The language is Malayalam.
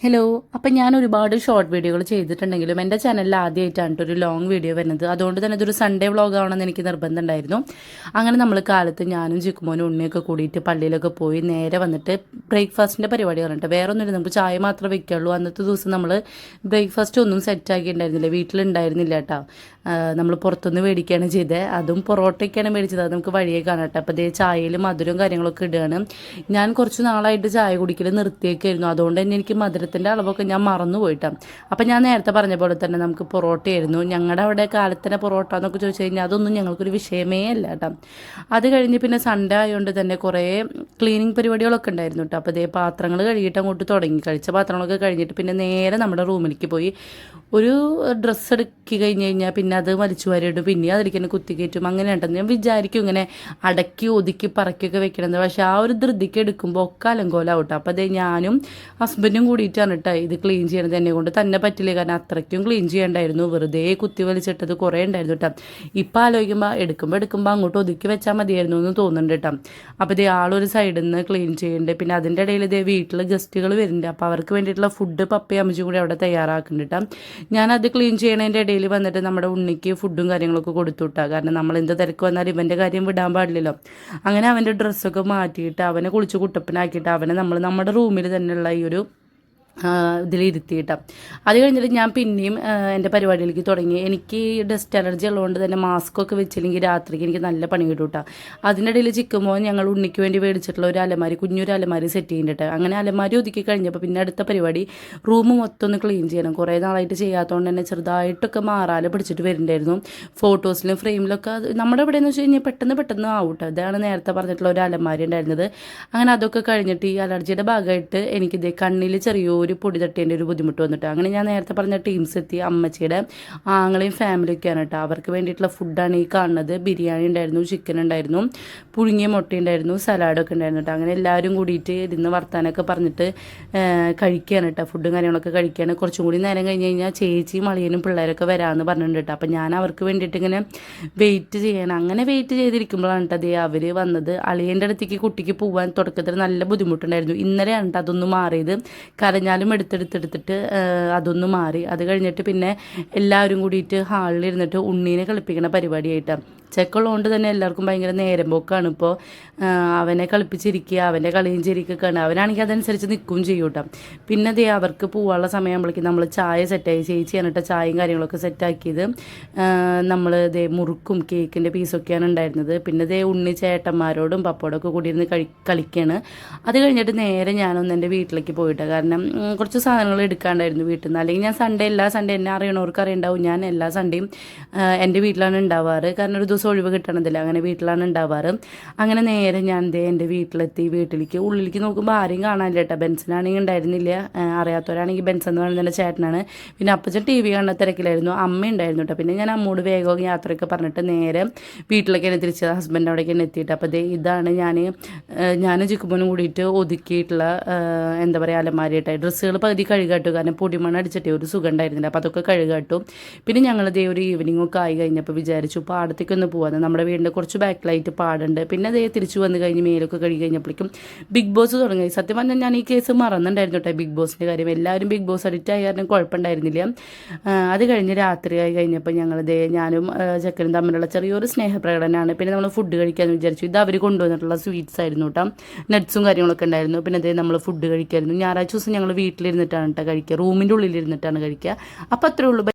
ഹലോ. അപ്പം ഞാൻ ഒരുപാട് ഷോർട്ട് വീഡിയോകൾ ചെയ്തിട്ടുണ്ടെങ്കിലും എൻ്റെ ചാനലിൽ ആദ്യമായിട്ടാണ് ഒരു ലോങ് വീഡിയോ വരുന്നത്. അതുകൊണ്ട് തന്നെ ഇതൊരു സൺഡേ വ്ളോഗ് ആവണമെന്ന് എനിക്ക് നിർബന്ധം ഉണ്ടായിരുന്നു. അങ്ങനെ നമ്മൾ കാലത്ത് ഞാനും ചിക്കുമോനും ഉണ്ണിയൊക്കെ കൂടിയിട്ട് പള്ളിയിലൊക്കെ പോയി നേരെ വന്നിട്ട് ബ്രേക്ക്ഫാസ്റ്റിൻ്റെ പരിപാടി പറഞ്ഞിട്ട് വേറെ ഒന്നുമില്ല, നമുക്ക് ചായ മാത്രമേ വയ്ക്കുള്ളൂ. അന്നത്തെ ദിവസം നമ്മൾ ബ്രേക്ക്ഫാസ്റ്റ് ഒന്നും സെറ്റാക്കി ഉണ്ടായിരുന്നില്ല, വീട്ടിലുണ്ടായിരുന്നില്ല കേട്ടോ. നമ്മൾ പുറത്തുനിന്ന് മേടിക്കുകയാണ് ചെയ്തത്. അതും പൊറോട്ടയൊക്കെയാണ് മേടിച്ചത്. അത് നമുക്ക് വഴിയെ കാണട്ടെ. അപ്പോൾ അതേ ചായയിൽ മധുരവും കാര്യങ്ങളൊക്കെ ഇടുകയാണ്. ഞാൻ കുറച്ച് നാളായിട്ട് ചായ കുടിക്കൽ നിർത്തിയേക്കായിരുന്നു. അതുകൊണ്ട് തന്നെ എനിക്ക് മധുരത്തിൻ്റെ അളവൊക്കെ ഞാൻ മറന്നു പോയിട്ടാണ്. അപ്പം ഞാൻ നേരത്തെ പറഞ്ഞ പോലെ തന്നെ നമുക്ക് പൊറോട്ടയായിരുന്നു. ഞങ്ങളുടെ അവിടെ കാലത്തിന് പൊറോട്ട എന്നൊക്കെ ചോദിച്ചു കഴിഞ്ഞാൽ അതൊന്നും ഞങ്ങൾക്കൊരു വിഷയമേ അല്ല കേട്ടോ. അത് കഴിഞ്ഞ് പിന്നെ സൺഡേ ആയതുകൊണ്ട് തന്നെ കുറേ ക്ലീനിങ് പരിപാടികളൊക്കെ ഉണ്ടായിരുന്നു കേട്ടോ. അപ്പോൾ അതേ പാത്രങ്ങൾ കഴുകിയിട്ട് അങ്ങോട്ട് തുടങ്ങി. കഴിച്ച പാത്രങ്ങളൊക്കെ കഴിഞ്ഞിട്ട് പിന്നെ നേരെ നമ്മുടെ റൂമിലേക്ക് പോയി. ഒരു ഡ്രസ്സ് എടുക്കി കഴിഞ്ഞ് കഴിഞ്ഞാൽ പിന്നെ അത് വലിച്ചു വാരിയിടും, പിന്നെ അതിലേക്ക് കുത്തി കയറ്റും. അങ്ങനെ ഉണ്ടെന്ന് ഞാൻ വിചാരിക്കും, ഇങ്ങനെ അടക്കി ഒതുക്കി പറക്കിയൊക്കെ വെക്കണമെന്ന്. പക്ഷേ ആ ഒരു ധൃതിക്ക് എടുക്കുമ്പോൾ ഒക്കെ അലങ്കോലാവട്ടെ. അപ്പോൾ അതേ ഞാനും ഹസ്ബൻഡും കൂടിയിട്ടാണ് കേട്ടോ ഇത് ക്ലീൻ ചെയ്യണത്. എന്നെ കൊണ്ട് തന്നെ പറ്റില്ല, കാരണം അത്രയ്ക്കും ക്ലീൻ ചെയ്യണ്ടായിരുന്നു. വെറുതെ കുത്തി വലിച്ചിട്ടത് കുറേ ഉണ്ടായിരുന്നു കേട്ടോ. ഇപ്പം ആലോചിക്കുമ്പോൾ എടുക്കുമ്പോൾ അങ്ങോട്ട് ഒതുക്കി വെച്ചാൽ മതിയായിരുന്നു എന്ന് തോന്നുന്നുണ്ട് കേട്ടോ. അപ്പോൾ ഇതേ ആളൊരു സൈഡിൽ നിന്ന് ക്ലീൻ ചെയ്യുന്നുണ്ട്. പിന്നെ അതിൻ്റെ ഇടയിൽ ഇതേ വീട്ടിൽ ഗസ്റ്റുകൾ വരുന്നുണ്ട്. അപ്പോൾ അവർക്ക് വേണ്ടിയിട്ടുള്ള ഫുഡ് പപ്പയും അമ്മച്ചും കൂടി അവിടെ തയ്യാറാക്കുന്നുണ്ട് കേട്ടോ. ഞാനത് ക്ലീൻ ചെയ്യണതിൻ്റെ ഇടയിൽ വന്നിട്ട് നമ്മുടെ ഉണ്ണിക്ക് ഫുഡും കാര്യങ്ങളൊക്കെ കൊടുത്തു വിട്ടാൽ, കാരണം നമ്മൾ എന്ത് തിരക്ക് വന്നാലും ഇവൻ്റെ കാര്യം വിടാൻ പാടില്ലല്ലോ. അങ്ങനെ അവൻ്റെ ഡ്രസ്സൊക്കെ മാറ്റിയിട്ട് അവനെ കുളിച്ച് കുട്ടപ്പനാക്കിയിട്ട് അവനെ നമ്മൾ നമ്മുടെ റൂമിൽ തന്നെയുള്ള ഈ ഒരു ഇതിലിരുത്തിയിട്ടാണ്. അത് കഴിഞ്ഞിട്ട് ഞാൻ പിന്നെയും എൻ്റെ പരിപാടിയിലേക്ക് തുടങ്ങി. എനിക്ക് ഡസ്റ്റ് അലർജി ഉള്ളതുകൊണ്ട് തന്നെ മാസ്കൊക്കെ വെച്ചില്ലെങ്കിൽ രാത്രിക്ക് എനിക്ക് നല്ല പണി കിട്ടും കേട്ടോ. അതിനിടയിൽ ചിക്കുമ്പോൾ ഞങ്ങൾ ഉണ്ണിക്ക് വേണ്ടി മേടിച്ചിട്ടുള്ള ഒരു അലമാരി, കുഞ്ഞൊരു അലമാരി സെറ്റ് ചെയ്യുന്നുണ്ട്. അങ്ങനെ അലമാരി ഒതുക്കി കഴിഞ്ഞപ്പോൾ പിന്നെ അടുത്ത പരിപാടി റൂം മൊത്തം ഒന്ന് ക്ലീൻ ചെയ്യണം. കുറേ നാളായിട്ട് ചെയ്യാത്തതുകൊണ്ട് തന്നെ ചെറുതായിട്ടൊക്കെ മാറാല പിടിച്ചിട്ട് വരുന്നുണ്ടായിരുന്നു. ഫോട്ടോസിലും ഫ്രെയിമിലൊക്കെ നമ്മുടെ ഇവിടെ എന്ന് വെച്ച് കഴിഞ്ഞാൽ പെട്ടെന്ന് ആവും കേട്ടോ. ഇതാണ് നേരത്തെ പറഞ്ഞിട്ടുള്ള ഒരു അലമാരി ഉണ്ടായിരുന്നത്. അങ്ങനെ അതൊക്കെ കഴിഞ്ഞിട്ട് ഈ അലർജിയുടെ ഭാഗമായിട്ട് എനിക്കിത് കണ്ണിൽ ചെറിയൊരു പൊടി തട്ടേൻ്റെ ഒരു ബുദ്ധിമുട്ട് വന്നിട്ട് അങ്ങനെ ഞാൻ നേരത്തെ പറഞ്ഞ ടീംസ് എത്തി. അമ്മച്ചിയുടെ ആങ്ങളെയും ഫാമിലിയൊക്കെയാണ് കേട്ടോ. അവർക്ക് വേണ്ടിയിട്ടുള്ള ഫുഡാണ് ഈ കാണുന്നത്. ബിരിയാണി ഉണ്ടായിരുന്നു, ചിക്കൻ ഉണ്ടായിരുന്നു, പുഴുങ്ങിയ മുട്ട ഉണ്ടായിരുന്നു, സലാഡൊക്കെ ഉണ്ടായിരുന്നു കേട്ടോ. അങ്ങനെ എല്ലാവരും കൂടിയിട്ട് ഇരുന്ന് വർത്താനൊക്കെ പറഞ്ഞിട്ട് കഴിക്കുകയാണ് കേട്ടോ. ഫുഡും കാര്യങ്ങളൊക്കെ കഴിക്കുകയാണ്. കുറച്ചും കൂടി നേരം കഴിഞ്ഞ് കഴിഞ്ഞാൽ ചേച്ചിയും അളിയനും പിള്ളേരൊക്കെ വരാമെന്ന് പറഞ്ഞിട്ടുണ്ട് കേട്ടോ. അപ്പം ഞാൻ അവർക്ക് വേണ്ടിയിട്ട് ഇങ്ങനെ വെയിറ്റ് ചെയ്യണം. അങ്ങനെ വെയിറ്റ് ചെയ്തിരിക്കുമ്പോഴാണ് കേട്ടോ അതേ അവർ വന്നത്. അളിയൻ്റെ അടുത്തേക്ക് കുട്ടിക്ക് പോകാൻ തുടക്കത്തിൽ നല്ല ബുദ്ധിമുട്ടുണ്ടായിരുന്നു. ഇന്നലെയാണ് കേട്ടോ അതൊന്നും മാറിയത്. കരഞ്ഞാലും എടുത്തെടുത്തിട്ട് അതൊന്നും മാറി. അത് കഴിഞ്ഞിട്ട് പിന്നെ എല്ലാവരും കൂടിയിട്ട് ഹാളിലിരുന്നിട്ട് ഉണ്ണീനെ കളിപ്പിക്കുന്ന പരിപാടിയായിട്ടാണ്. ചെക്കുള്ളതുകൊണ്ട് തന്നെ എല്ലാവർക്കും ഭയങ്കര നേരം പോക്കാണ്. ഇപ്പോൾ അവനെ കളിപ്പിച്ചിരിക്കുക, അവൻ്റെ കളിയും ചിരിക്കൊക്കെയാണ്. അവനാണെങ്കിൽ അതനുസരിച്ച് നിൽക്കുകയും ചെയ്യും കേട്ടോ. പിന്നെ ദേ അവർക്ക് പോകാനുള്ള സമയമാകുമ്പോഴേക്കും നമ്മൾ ചായ സെറ്റായി. ചേച്ചിയാണ് കേട്ടോ ചായയും കാര്യങ്ങളൊക്കെ സെറ്റാക്കിയത്. നമ്മൾ ദേ മുറുക്കും കേക്കിൻ്റെ പീസൊക്കെയാണ് ഉണ്ടായിരുന്നത്. പിന്നെ ദേ ഉണ്ണി ചേട്ടന്മാരോടും പപ്പോടൊക്കെ കൂടി ഇരുന്ന് കളിക്കുകയാണ്. അത് കഴിഞ്ഞിട്ട് നേരെ ഞാനൊന്ന് എൻ്റെ വീട്ടിലേക്ക് പോയിട്ടാണ്. കാരണം കുറച്ച് സാധനങ്ങൾ എടുക്കാണ്ടായിരുന്നു വീട്ടിൽ നിന്ന്. അല്ലെങ്കിൽ ഞാൻ എല്ലാ സൺഡേ എന്നെ അറിയണവർക്ക് അറിയണ്ടാവും, ഞാൻ എല്ലാ സൺഡേയും എൻ്റെ വീട്ടിലാണ് ഉണ്ടാവാറ്. കാരണം ഒരു ദിവസം ഒഴിവ് കിട്ടണതില്ല, അങ്ങനെ വീട്ടിലാണ് ഉണ്ടാവാറ്. അങ്ങനെ നേരെ ഞാൻ എൻ്റെ വീട്ടിലെത്തി. ഉള്ളിലേക്ക് നോക്കുമ്പോൾ ആരെയും കാണാനില്ല കേട്ടോ. ബെൻസനാണെങ്കിൽ ഉണ്ടായിരുന്നില്ല. അറിയാത്തവരാണെങ്കിൽ ബെൻസ് എന്ന് പറയുന്നത് എൻ്റെ ചേട്ടനാണ്. പിന്നെ അപ്പച്ചൻ TV കാണുന്ന തിരക്കിലായിരുന്നു. അമ്മ ഉണ്ടായിരുന്നു കേട്ടോ. പിന്നെ ഞാൻ അമ്മോട് വേഗം യാത്രയൊക്കെ പറഞ്ഞിട്ട് നേരെ വീട്ടിലേക്ക് തന്നെ തിരിച്ചത്. ഹസ്ബൻഡ് അവിടേക്ക് തന്നെ എത്തിയിട്ട്. അപ്പോൾ ഇതാണ് ഞാനും ചിക്കുമ്പോനും കൂടിയിട്ട് ഒതുക്കിയിട്ടുള്ള എന്താ പറയുക അലമാരിയായിട്ട്. ഡ്രസ്സുകൾ പകുതി കഴുകാട്ടു, കാരണം പൊടിമണ്ണ് അടിച്ചിട്ടേ ഒരു സുഖം ഉണ്ടായിരുന്നില്ല. അപ്പോൾ അതൊക്കെ കഴുകാട്ടു. പിന്നെ ഞങ്ങൾ ഒരു ഈവനിങ് ഒക്കെ ആയി കഴിഞ്ഞപ്പോൾ വിചാരിച്ചു പാടത്തേക്കൊന്ന് പോകാമെന്ന്. നമ്മുടെ വീടിൻ്റെ കുറച്ച് ബാക്കിലായിട്ട് പാടുണ്ട്. പിന്നെ തിരിച്ചു വന്ന് കഴിഞ്ഞ് മേലൊക്കെ കഴുകി കഴിഞ്ഞപ്പോഴേക്കും ബിഗ് ബോസ് തുടങ്ങി. സത്യം പറഞ്ഞാൽ ഞാൻ ഈ കേസ് മറന്നിട്ടുണ്ടായിരുന്നു കേട്ടോ, ബിഗ് ബോസിൻ്റെ കാര്യം. എല്ലാവരും ബിഗ് ബോസ് അഡിക്റ്റ് ആയ കാരണം കുഴപ്പമുണ്ടായിരുന്നില്ല. അത് കഴിഞ്ഞ് രാത്രിയായി കഴിഞ്ഞപ്പോൾ ഞാനും ചെക്കനും തമ്മിലുള്ള ചെറിയൊരു സ്നേഹപ്രകടനമാണ്. പിന്നെ നമ്മൾ ഫുഡ് കഴിക്കാമെന്ന് വിചാരിച്ചു. ഇത് അവർ കൊണ്ടുവന്നിട്ടുള്ള സ്വീറ്റ്സ് ആയിരുന്നു കേട്ടോ. നട്ട്സും കാര്യങ്ങളൊക്കെ ഉണ്ടായിരുന്നു. പിന്നെ നമ്മൾ ഫുഡ് കഴിക്കായിരുന്നു. ഞായറാഴ്ച ദിവസം ഞങ്ങൾ വീട്ടിലിരുന്നിട്ടാണ് കേട്ടോ കഴിക്കുക, റൂമിൻ്റെ ഉള്ളിലിരുന്നിട്ടാണ് കഴിക്കുക. അപ്പോൾ അത്രേ ഉള്ളൂ.